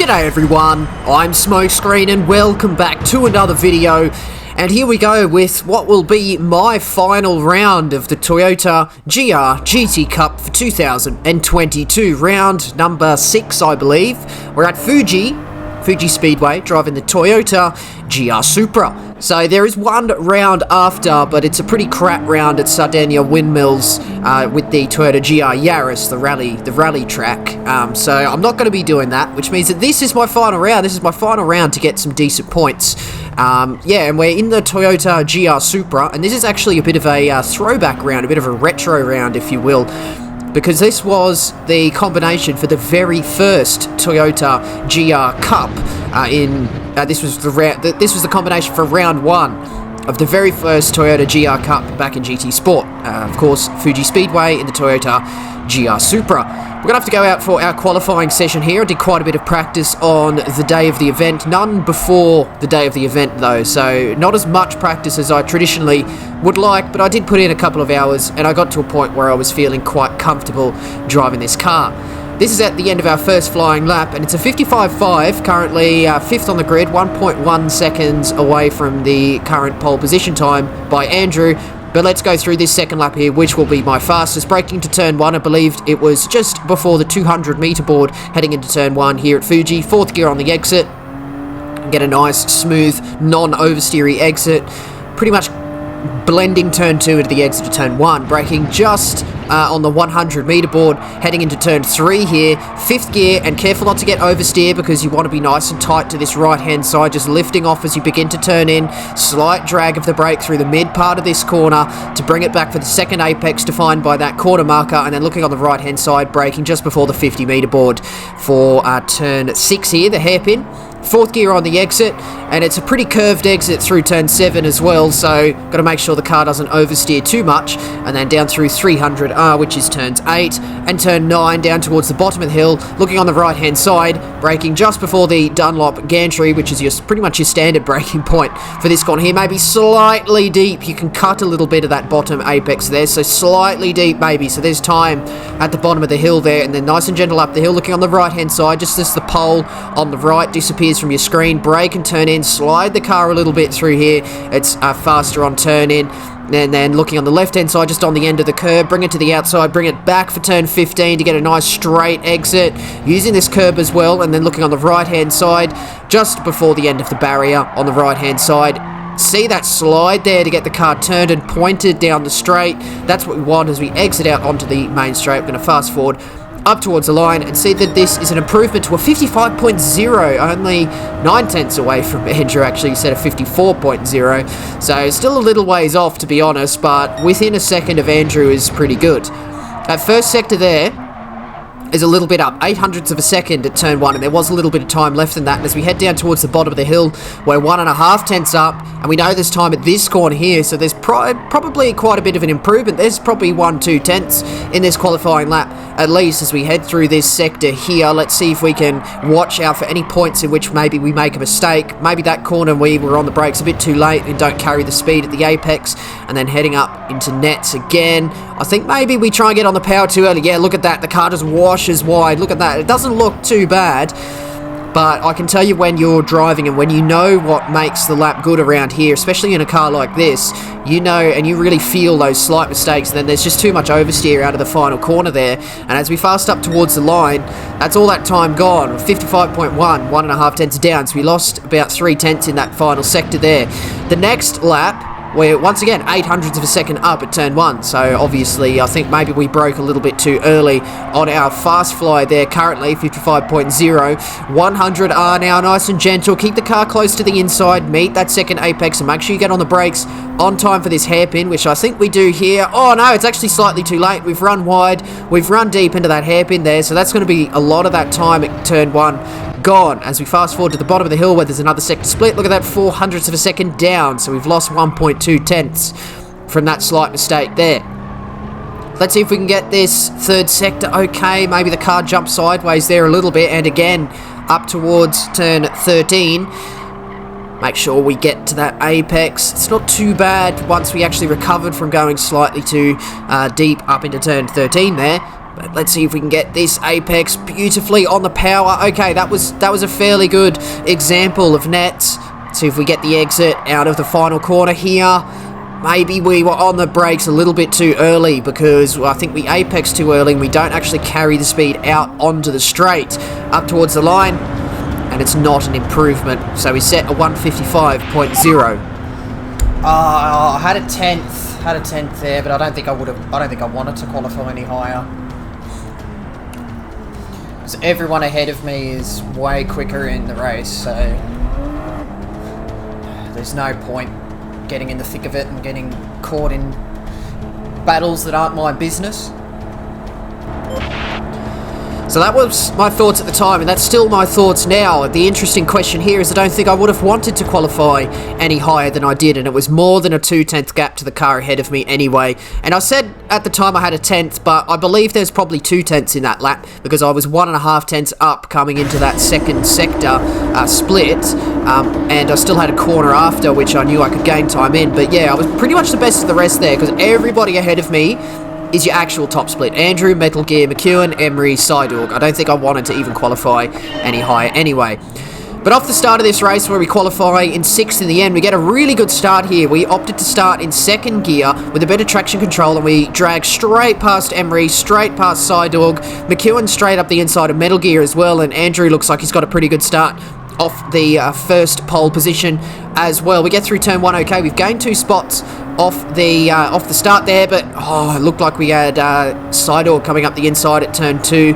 G'day everyone, I'm Smokescreen and welcome back to another video. And here we go with what will be my final round of the Toyota GR GT Cup for 2022. Round number 6, I believe. We're at Fuji Speedway, driving the Toyota GR Supra. So there is one round after, but it's a pretty crap round at Sardinia Windmills with the Toyota GR Yaris, the rally track. So I'm not going to be doing that, which means that this is my final round. This is my final round to get some decent points. Yeah, and we're in the Toyota GR Supra, and this is actually a bit of a throwback round, a bit of a retro round, if you will, because this was the combination for the very first Toyota GR Cup. This was the combination for round 1 of the very first Toyota GR Cup back in GT Sport. Of course, Fuji Speedway in the Toyota GR Supra. We're going to have to go out for our qualifying session here. I did quite a bit of practice on the day of the event. None before the day of the event, though, so not as much practice as I traditionally would like, but I did put in a couple of hours, and I got to a point where I was feeling quite comfortable driving this car. This is at the end of our first flying lap, and it's a 55.5, currently 5th on the grid, 1.1 seconds away from the current pole position time by Andrew. But let's go through this second lap here, which will be my fastest. Braking to turn 1, I believed it was just before the 200 meter board, heading into turn 1 here at Fuji. 4th gear on the exit. Get a nice, smooth, non-oversteery exit. Pretty much blending turn 2 into the exit of turn 1. Braking just on the 100 meter board, heading into turn 3 here. 5th gear, and careful not to get oversteer because you want to be nice and tight to this right hand side, just lifting off as you begin to turn in. Slight drag of the brake through the mid part of this corner to bring it back for the second apex defined by that corner marker, and then looking on the right hand side, braking just before the 50 meter board for turn 6 here, the hairpin. 4th gear on the exit, and it's a pretty curved exit through turn 7 as well, so got to make sure the car doesn't oversteer too much. And then down through 300R, which is turns 8 and turn 9, down towards the bottom of the hill, looking on the right hand side, braking just before the Dunlop gantry, which is pretty much your standard braking point for this corner here. Maybe slightly deep, you can cut a little bit of that bottom apex there, so slightly deep maybe, so there's time at the bottom of the hill there, and then nice and gentle up the hill, looking on the right hand side, just as the pole on the right disappears from your screen. Brake and turn in, slide the car a little bit through here, it's faster on turn in, and then looking on the left hand side, just on the end of the curb, bring it to the outside, bring it back for turn 15 to get a nice straight exit, using this curb as well, and then looking on the right hand side, just before the end of the barrier on the right hand side. See that slide there to get the car turned and pointed down the straight. That's what we want as we exit out onto the main straight. We're going to fast forward up towards the line and see that this is an improvement to a 55.0, only 9 tenths away from Andrew. Actually, he said a 54.0, so still a little ways off, to be honest, but within a second of Andrew is pretty good. That first sector there is a little bit up, 0.08 of a second at turn 1, and there was a little bit of time left in that. And as we head down towards the bottom of the hill, we're 1.5 tenths up, and we know there's time at this corner here, so there's probably quite a bit of an improvement. There's probably 1-2 tenths in this qualifying lap, at least, as we head through this sector here. Let's see if we can watch out for any points in which maybe we make a mistake. Maybe that corner we were on the brakes a bit too late and don't carry the speed at the apex, and then heading up into nets again. I think maybe we try and get on the power too early. Yeah, look at that, the car just washes wide. Look at that, it doesn't look too bad, but I can tell you when you're driving and when you know what makes the lap good around here, especially in a car like this, you know, and you really feel those slight mistakes, and then there's just too much oversteer out of the final corner there. And as we fast up towards the line, that's all that time gone. 55.1, 1.5 tenths down, so we lost about 3 tenths in that final sector there. The next lap, we're once again 0.08 of a second up at turn 1, so obviously I think maybe we broke a little bit too early on our fast fly there. Currently 55.0, 100R now, nice and gentle, keep the car close to the inside, meet that second apex, and make sure you get on the brakes on time for this hairpin, which I think we do here. Oh no, it's actually slightly too late. We've run wide, we've run deep into that hairpin there, so that's going to be a lot of that time at turn 1 gone. As we fast forward to the bottom of the hill where there's another sector split, look at that, 0.04 of a second down, so we've lost 1.2 tenths from that slight mistake there. Let's see if we can get this third sector okay. Maybe the car jumps sideways there a little bit, and again up towards turn 13. Make sure we get to that apex. It's not too bad once we actually recovered from going slightly too deep up into turn 13 there. But let's see if we can get this apex beautifully on the power. Okay, that was a fairly good example of nets. See if we get the exit out of the final corner here. Maybe we were on the brakes a little bit too early because I think we apex too early and we don't actually carry the speed out onto the straight up towards the line, and it's not an improvement. So we set a 155.0. I had a 10th there, but I don't think I wanted to qualify any higher. So everyone ahead of me is way quicker in the race, so there's no point getting in the thick of it and getting caught in battles that aren't my business. So that was my thoughts at the time, and that's still my thoughts now. The interesting question here is I don't think I would have wanted to qualify any higher than I did, and it was more than a 2/10 gap to the car ahead of me anyway. And I said at the time I had a 10th, but I believe there's probably 2/10 in that lap because I was 1.5 tenths up coming into that second sector split, and I still had a corner after, which I knew I could gain time in. But yeah, I was pretty much the best of the rest there because everybody ahead of me is your actual top split. Andrew, Metal Gear, McEwen, Emery, Psydorg. I don't think I wanted to even qualify any higher anyway. But off the start of this race, where we qualify in 6th in the end, we get a really good start here. We opted to start in 2nd gear with a better traction control, and we drag straight past Emery, straight past Psydorg, McEwen straight up the inside of Metal Gear as well, and Andrew looks like he's got a pretty good start off the first pole position as well. We get through turn 1 okay. We've gained 2 spots off the start there, but it looked like we had Psydorg coming up the inside at turn 2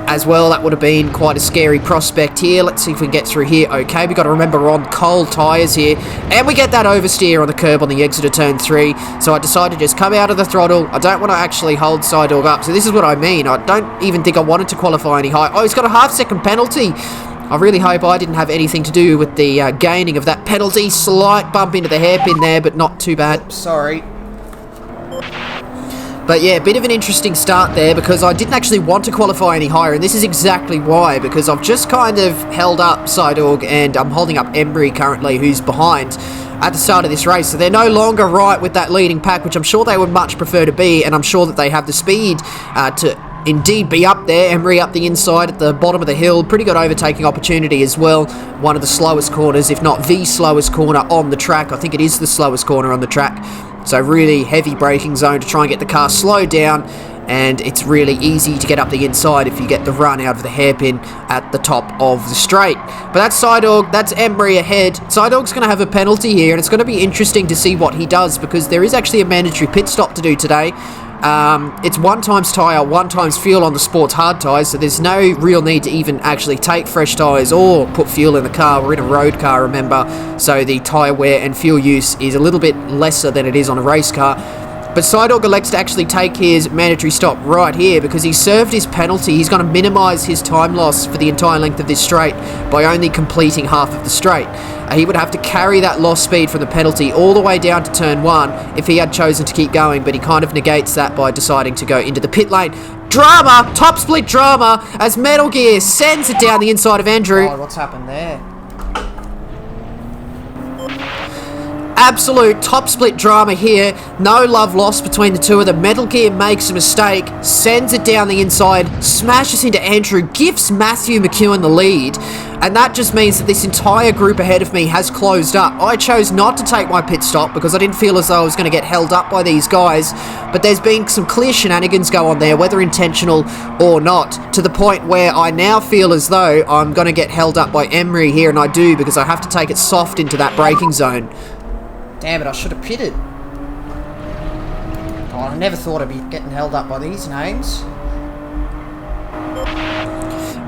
as well. That would have been quite a scary prospect here. Let's see if we can get through here okay. We've got to remember we're on cold tyres here, and we get that oversteer on the curb on the exit of turn 3, so I decided to just come out of the throttle. I don't want to actually hold Psydorg up, so this is what I mean. I don't even think I wanted to qualify any high. Oh, he's got a half-second penalty. I really hope I didn't have anything to do with the gaining of that penalty. Slight bump into the hairpin there, but not too bad. Oops, sorry. But yeah, a bit of an interesting start there because I didn't actually want to qualify any higher, and this is exactly why, because I've just kind of held up Psydorg and I'm holding up Embry currently, who's behind at the start of this race. So they're no longer right with that leading pack, which I'm sure they would much prefer to be, and I'm sure that they have the speed to indeed be up there. Emery up the inside at the bottom of the hill. Pretty good overtaking opportunity as well. One of the slowest corners, if not the slowest corner on the track. I think it is the slowest corner on the track. So really heavy braking zone to try and get the car slowed down. And it's really easy to get up the inside if you get the run out of the hairpin at the top of the straight. But that's Psydorg, that's Emery ahead. Psydorg's going to have a penalty here, and it's going to be interesting to see what he does because there is actually a mandatory pit stop to do today. It's 1 times tyre, 1 times fuel on the sports hard tyres, so there's no real need to even actually take fresh tyres or put fuel in the car. We're in a road car, remember, so the tyre wear and fuel use is a little bit lesser than it is on a race car. But Psydorg elects to actually take his mandatory stop right here because he served his penalty. He's going to minimise his time loss for the entire length of this straight by only completing half of the straight. He would have to carry that lost speed from the penalty all the way down to turn 1 if he had chosen to keep going, but he kind of negates that by deciding to go into the pit lane. Drama! Top split drama as Metal Gear sends it down the inside of Andrew. Oh, what's happened there? Absolute top split drama here. No love lost between the two of them. Metal Gear makes a mistake, sends it down the inside, smashes into Andrew, gives Matthew McEwen the lead, and that just means that this entire group ahead of me has closed up. I chose not to take my pit stop because I didn't feel as though I was going to get held up by these guys, but there's been some clear shenanigans go on there, whether intentional or not, to the point where I now feel as though I'm going to get held up by Emery here, and I do because I have to take it soft into that braking zone. Damn it, I should have pitted. Oh, I never thought I'd be getting held up by these names.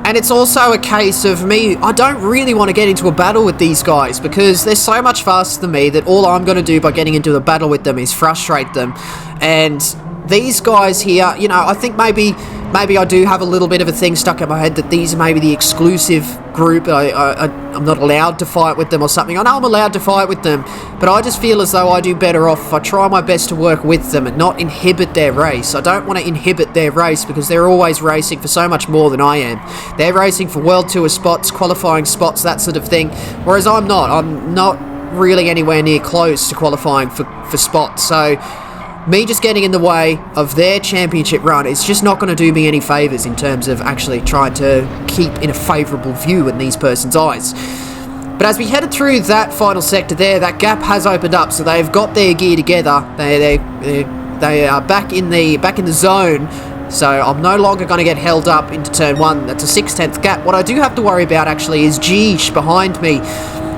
And it's also a case of me, I don't really want to get into a battle with these guys because they're so much faster than me that all I'm going to do by getting into a battle with them is frustrate them. And these guys here, you know, I think maybe I do have a little bit of a thing stuck in my head that these are maybe the exclusive group. I'm not allowed to fight with them or something. I know I'm allowed to fight with them, but I just feel as though I do better off if I try my best to work with them and not inhibit their race. I don't want to inhibit their race because they're always racing for so much more than I am. They're racing for World Tour spots, qualifying spots, that sort of thing, whereas I'm not really anywhere near close to qualifying for spots. So me just getting in the way of their championship run is just not going to do me any favours in terms of actually trying to keep in a favourable view in these persons' eyes. But as we headed through that final sector there, that gap has opened up, so they've got their gear together. They are back in the zone. So I'm no longer going to get held up into turn 1. That's a 6/10 gap. What I do have to worry about actually is Geesh behind me.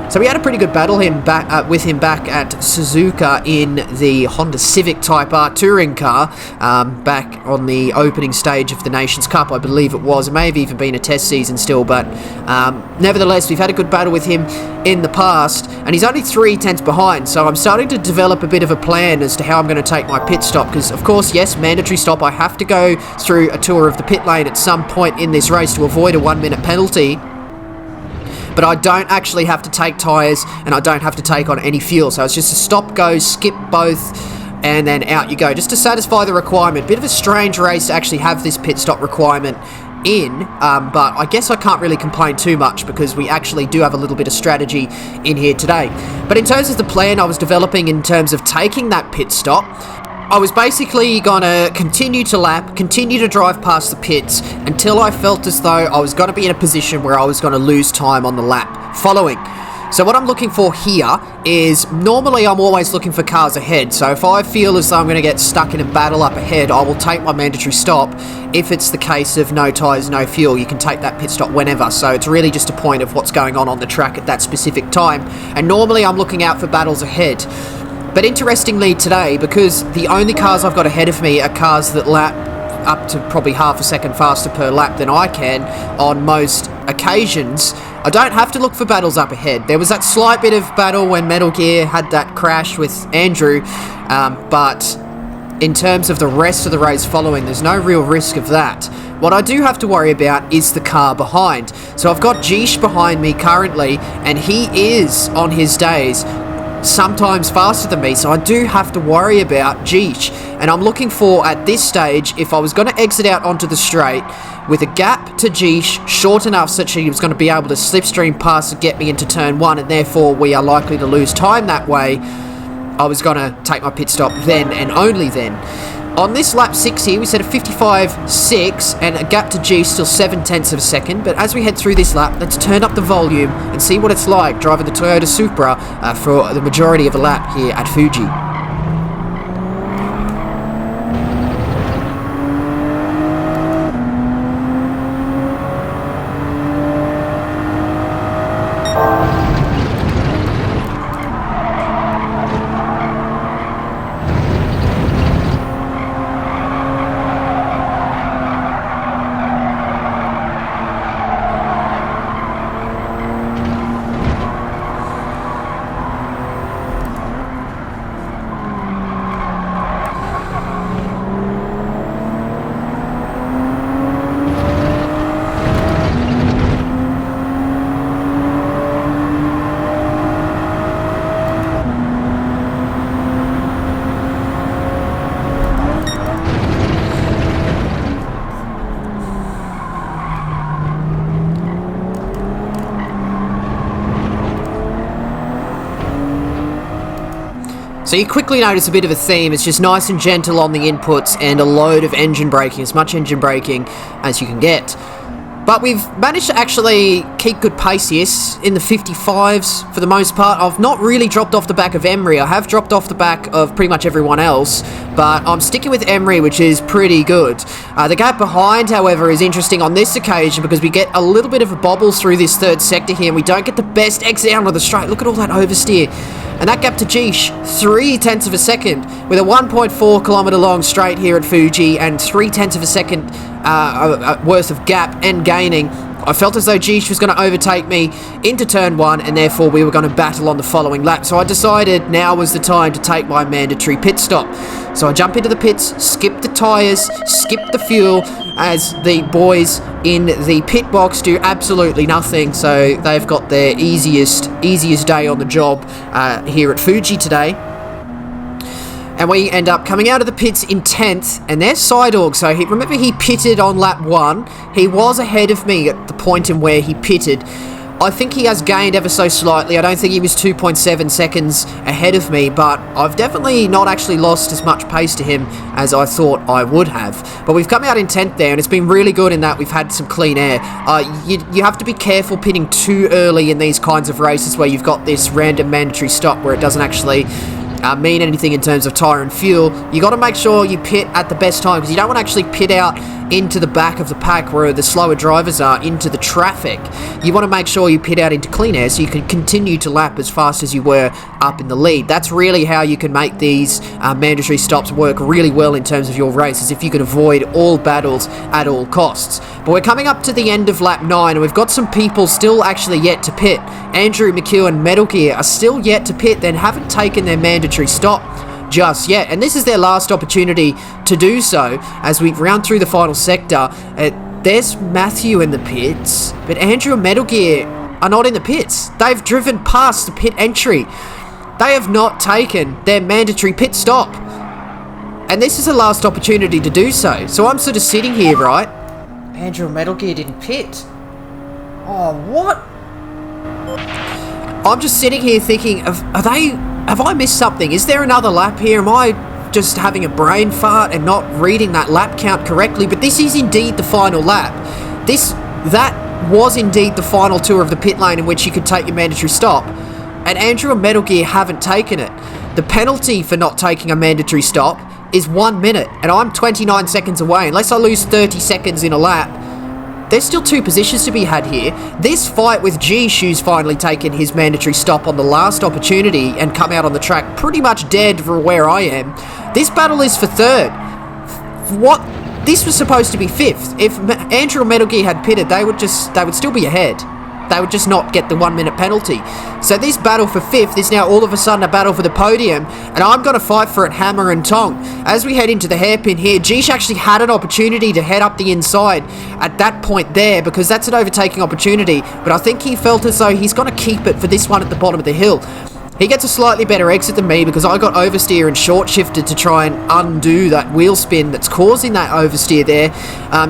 So we had a pretty good battle with him back at Suzuka in the Honda Civic Type R touring car, back on the opening stage of the Nations Cup, I believe it was. It may have even been a test season still, but nevertheless, we've had a good battle with him in the past, and he's only 3/10 behind, so I'm starting to develop a bit of a plan as to how I'm going to take my pit stop, because of course, yes, mandatory stop, I have to go through a tour of the pit lane at some point in this race to avoid a 1-minute penalty. But I don't actually have to take tyres, and I don't have to take on any fuel. So it's just a stop, go, skip both, and then out you go, just to satisfy the requirement. Bit of a strange race to actually have this pit stop requirement in, but I guess I can't really complain too much because we actually do have a little bit of strategy in here today. But in terms of the plan I was developing in terms of taking that pit stop, I was basically going to continue to drive past the pits until I felt as though I was going to be in a position where I was going to lose time on the lap following. So what I'm looking for here is, normally I'm always looking for cars ahead, so if I feel as though I'm going to get stuck in a battle up ahead, I will take my mandatory stop. If it's the case of no tyres, no fuel, you can take that pit stop whenever, so it's really just a point of what's going on the track at that specific time, and normally I'm looking out for battles ahead. But interestingly today, because the only cars I've got ahead of me are cars that lap up to probably half a second faster per lap than I can on most occasions, I don't have to look for battles up ahead. There was that slight bit of battle when Metal Gear had that crash with Andrew, but in terms of the rest of the race following, there's no real risk of that. What I do have to worry about is the car behind. So I've got Geesh behind me currently, and he is, on his days, sometimes faster than me, so I do have to worry about Geesh. And I'm looking for, at this stage, if I was going to exit out onto the straight with a gap to Geesh short enough such that he was going to be able to slipstream past and get me into turn 1, and therefore we are likely to lose time that way, I was going to take my pit stop then and only then. On this lap 6 here, we set a 55.6 and a gap to G still 0.7 of a second. But as we head through this lap, let's turn up the volume and see what it's like driving the Toyota Supra for the majority of a lap here at Fuji. So you quickly notice a bit of a theme. It's just nice and gentle on the inputs and a load of engine braking, as much engine braking as you can get. But we've managed to actually keep good pace here in the 55s for the most part. I've not really dropped off the back of Emery. I have dropped off the back of pretty much everyone else, but I'm sticking with Emery, which is pretty good. The gap behind, however, is interesting on this occasion because we get a little bit of a bobble through this third sector here, and we don't get the best exit out of the straight. Look at all that oversteer. And that gap to Geesh, 0.3 of a second, with a 1.4 kilometre long straight here at Fuji and 0.3 of a second worth of gap and gaining. I felt as though Geesh was going to overtake me into turn 1, and therefore we were going to battle on the following lap. So I decided now was the time to take my mandatory pit stop. So I jump into the pits, skip the tyres, skip the fuel, as the boys in the pit box do absolutely nothing. So they've got their easiest day on the job here at Fuji today. And we end up coming out of the pits in 10th, and there's Sidorg. So remember he pitted on lap 1. He was ahead of me at the point in where he pitted. I think he has gained ever so slightly. I don't think he was 2.7 seconds ahead of me, but I've definitely not actually lost as much pace to him as I thought I would have. But we've come out in 10th there, and it's been really good in that we've had some clean air. You have to be careful pitting too early in these kinds of races where you've got this random mandatory stop where it doesn't actually mean anything in terms of tyre and fuel. You got to make sure you pit at the best time, because you don't want to actually pit out into the back of the pack where the slower drivers are, into the traffic. You want to make sure you pit out into clean air so you can continue to lap as fast as you were up in the lead. That's really how you can make these mandatory stops work really well in terms of your races, if you can avoid all battles at all costs. But we're coming up to the end of lap 9, and we've got some people still actually yet to pit. Andrew, McHugh and Metal Gear are still yet to pit, then haven't taken their mandatory stop just yet, and this is their last opportunity to do so as we round through the final sector. There's Matthew in the pits, but Andrew and Metal Gear are not in the pits. They've driven past the pit entry. They have not taken their mandatory pit stop, and this is the last opportunity to do so. So I'm sort of sitting here, right? Andrew and Metal Gear didn't pit. Oh, what? I'm just sitting here thinking, have I missed something? Is there another lap here? Am I just having a brain fart and not reading that lap count correctly? But this is indeed the final lap. That was indeed the final tour of the pit lane in which you could take your mandatory stop. And Andrew and Metal Gear haven't taken it. The penalty for not taking a mandatory stop is 1 minute, and I'm 29 seconds away. Unless I lose 30 seconds in a lap, there's still 2 positions to be had here. This fight with G-Shoe's finally taken his mandatory stop on the last opportunity and come out on the track pretty much dead for where I am. This battle is for 3rd. What? This was supposed to be 5th. If Andrew and Metal Gear had pitted, they would still be ahead. They would just not get the 1 minute penalty. So this battle for 5th is now all of a sudden a battle for the podium, and I'm going to fight for it hammer and tong. As we head into the hairpin here, Jish actually had an opportunity to head up the inside at that point there, because that's an overtaking opportunity, but I think he felt as though he's going to keep it for this one at the bottom of the hill. He gets a slightly better exit than me because I got oversteer and short shifted to try and undo that wheel spin that's causing that oversteer there.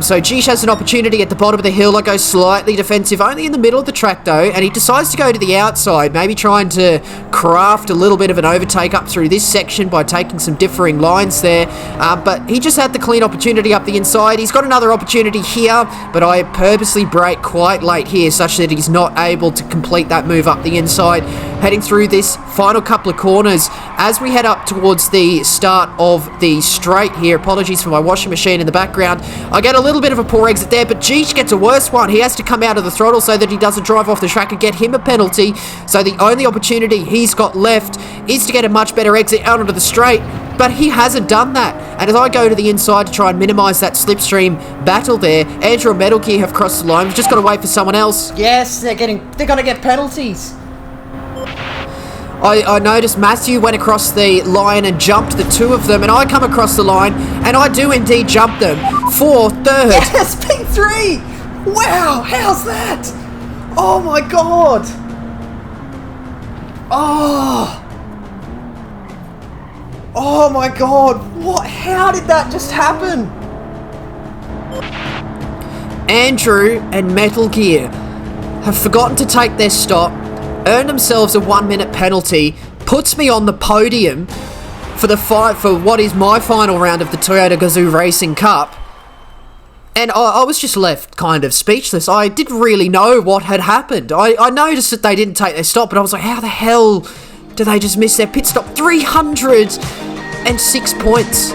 So Jish has an opportunity at the bottom of the hill. I go slightly defensive, only in the middle of the track though, and he decides to go to the outside, maybe trying to craft a little bit of an overtake up through this section by taking some differing lines there. But he just had the clean opportunity up the inside. He's got another opportunity here, but I purposely brake quite late here such that he's not able to complete that move up the inside. Heading through this final couple of corners as we head up towards the start of the straight here. Apologies for my washing machine in the background. I get a little bit of a poor exit there, but Jeech gets a worse one. He has to come out of the throttle so that he doesn't drive off the track and get him a penalty. So the only opportunity he's got left is to get a much better exit out onto the straight, but he hasn't done that. And as I go to the inside to try and minimise that slipstream battle there, Andrew and Metal Gear have crossed the line. We've just got to wait for someone else. Yes, they're going to get penalties. I noticed Matthew went across the line and jumped the 2 of them, and I come across the line, and I do indeed jump them for 3rd. Yes, P3! Wow, how's that? Oh my god! Oh my god, what? How did that just happen? Andrew and Metal Gear have forgotten to take their stop, earned themselves a 1 minute penalty, puts me on the podium for the fight for what is my final round of the Toyota Gazoo Racing Cup. And I was just left kind of speechless. I didn't really know what had happened. I noticed that they didn't take their stop, but I was like, how the hell did they just miss their pit stop? 306 points.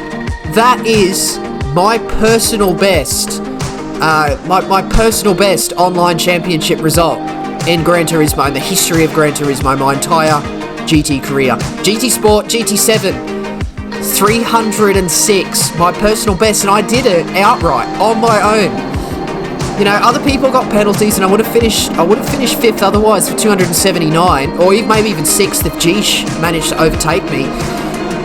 That is my personal best. My personal best online championship result in Gran Turismo, in the history of Gran Turismo, my entire GT career. GT Sport, GT7, 306, my personal best, and I did it outright, on my own. You know, other people got penalties, and I would have finished 5th otherwise for 279, or maybe even 6th if Geesh managed to overtake me.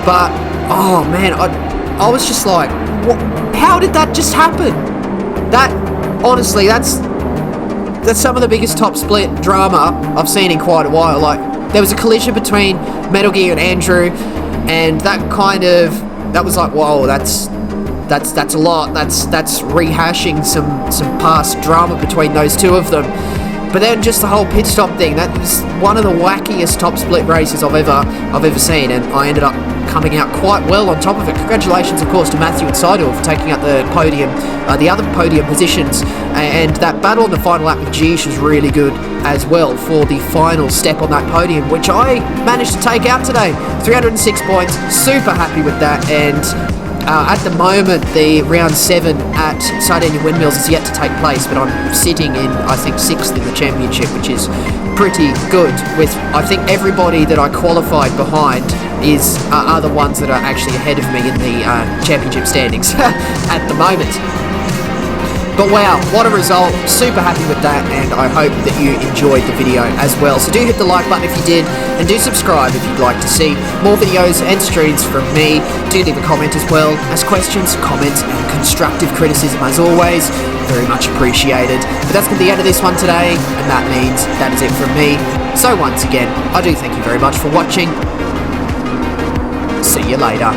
But, oh man, I was just like, what? How did that just happen? That, honestly, that's some of the biggest top split drama I've seen in quite a while. Like, there was a collision between Metal Gear and Andrew, and that was like, whoa, that's a lot. That's rehashing some past drama between those 2 of them. But then just the whole pit stop thing, that was one of the wackiest top split races I've ever seen, and I ended up coming out quite well on top of it. Congratulations, of course, to Matthew and Seidel for taking up the podium, the other podium positions, and that battle in the final lap with Gish was really good as well for the final step on that podium, which I managed to take out today. 306 points, super happy with that, and at the moment, the round 7 at Sardinia Windmills is yet to take place, but I'm sitting in, I think, 6th in the championship, which is pretty good. With, I think, everybody that I qualified behind are the ones that are actually ahead of me in the championship standings at the moment. But wow, what a result. Super happy with that, and I hope that you enjoyed the video as well. So do hit the like button if you did, and do subscribe if you'd like to see more videos and streams from me. Do leave a comment as well, as questions, comments, and constructive criticism as always. Very much appreciated. But that's going to be the end of this one today, and that means that is it from me. So once again, I do thank you very much for watching. See you later.